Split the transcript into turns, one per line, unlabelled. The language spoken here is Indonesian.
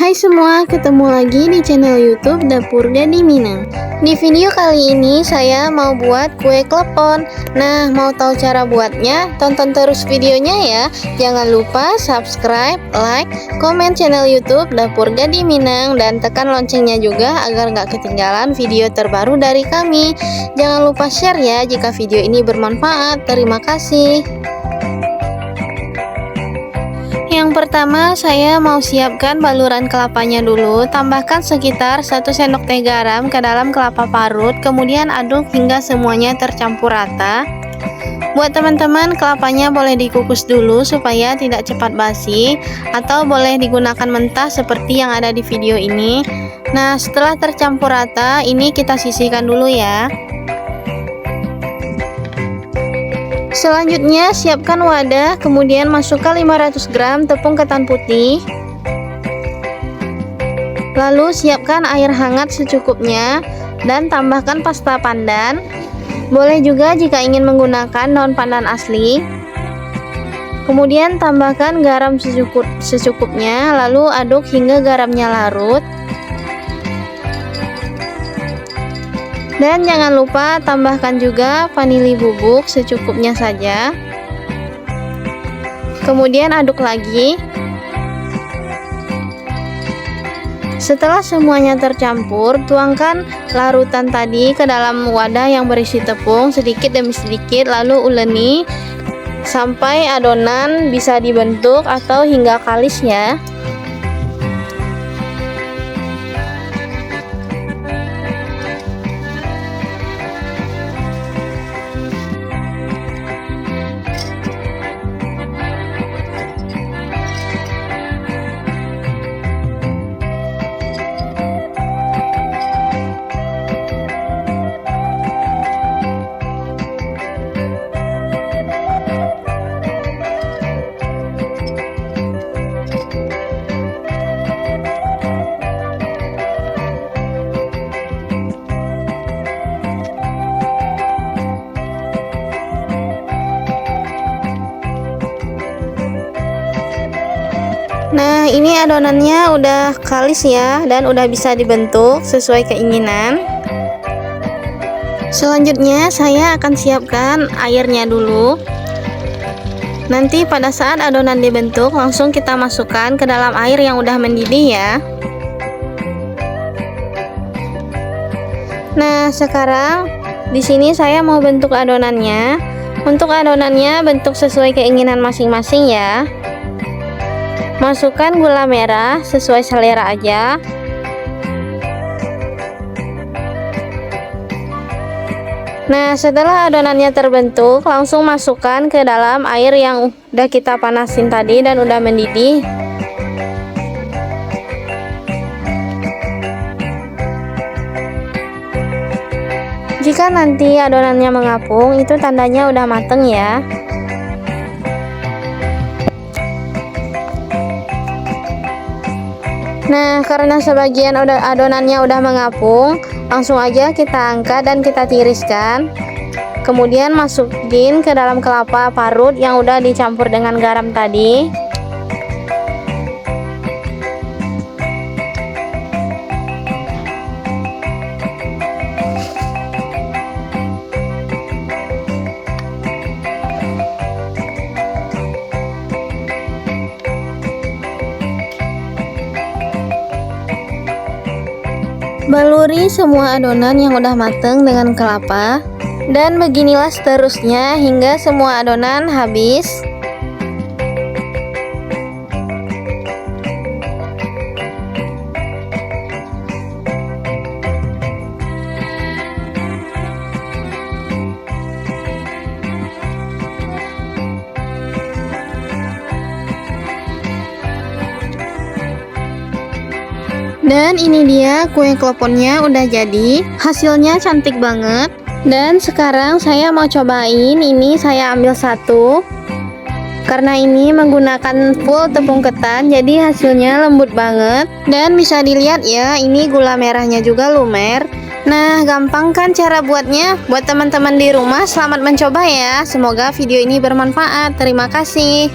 Hai semua, ketemu lagi di channel YouTube Dapur Gadi Minang. Di video kali ini saya mau buat kue klepon. Nah, mau tahu cara buatnya? Tonton terus videonya ya. Jangan lupa subscribe, like, komen channel YouTube Dapur Gadi Minang dan tekan loncengnya juga agar nggak ketinggalan video terbaru dari kami. Jangan lupa share ya jika video ini bermanfaat. Terima kasih. Yang pertama saya mau siapkan baluran kelapanya dulu. Tambahkan sekitar 1 sendok teh garam ke dalam kelapa parut, kemudian aduk hingga semuanya tercampur rata. Buat teman-teman, kelapanya boleh dikukus dulu supaya tidak cepat basi, atau boleh digunakan mentah seperti yang ada di video ini. Nah, setelah tercampur rata, ini kita sisihkan dulu ya. Selanjutnya siapkan wadah, kemudian masukkan 500 gram tepung ketan putih. Lalu siapkan air hangat secukupnya dan tambahkan pasta pandan. Boleh juga jika ingin menggunakan daun pandan asli. Kemudian tambahkan garam secukupnya, lalu aduk hingga garamnya larut. Dan jangan lupa tambahkan juga vanili bubuk secukupnya saja. Kemudian aduk lagi. Setelah semuanya tercampur, tuangkan larutan tadi ke dalam wadah yang berisi tepung sedikit demi sedikit, lalu uleni sampai adonan bisa dibentuk atau hingga kalis ya. Nah, ini adonannya udah kalis ya, dan udah bisa dibentuk sesuai keinginan. Selanjutnya saya akan siapkan airnya dulu. Nanti pada saat adonan dibentuk langsung kita masukkan ke dalam air yang udah mendidih ya. Nah, sekarang di sini saya mau bentuk adonannya. Untuk adonannya bentuk sesuai keinginan masing-masing ya. Masukkan gula merah sesuai selera aja. Nah, setelah adonannya terbentuk, langsung masukkan ke dalam air yang udah kita panasin tadi dan udah mendidih. Jika nanti adonannya mengapung, itu tandanya udah mateng ya. Nah, karena sebagian adonannya udah mengapung, langsung aja kita angkat dan kita tiriskan. Kemudian masukin ke dalam kelapa parut yang udah dicampur dengan garam tadi. Baluri semua adonan yang udah mateng dengan kelapa, dan beginilah seterusnya hingga semua adonan habis. Dan ini dia kue kleponnya udah jadi. Hasilnya cantik banget. Dan sekarang saya mau cobain. Ini saya ambil satu. Karena ini menggunakan full tepung ketan, jadi hasilnya lembut banget. Dan bisa dilihat ya, ini gula merahnya juga lumer. Nah, gampang kan cara buatnya? Buat teman-teman di rumah, selamat mencoba ya. Semoga video ini bermanfaat. Terima kasih.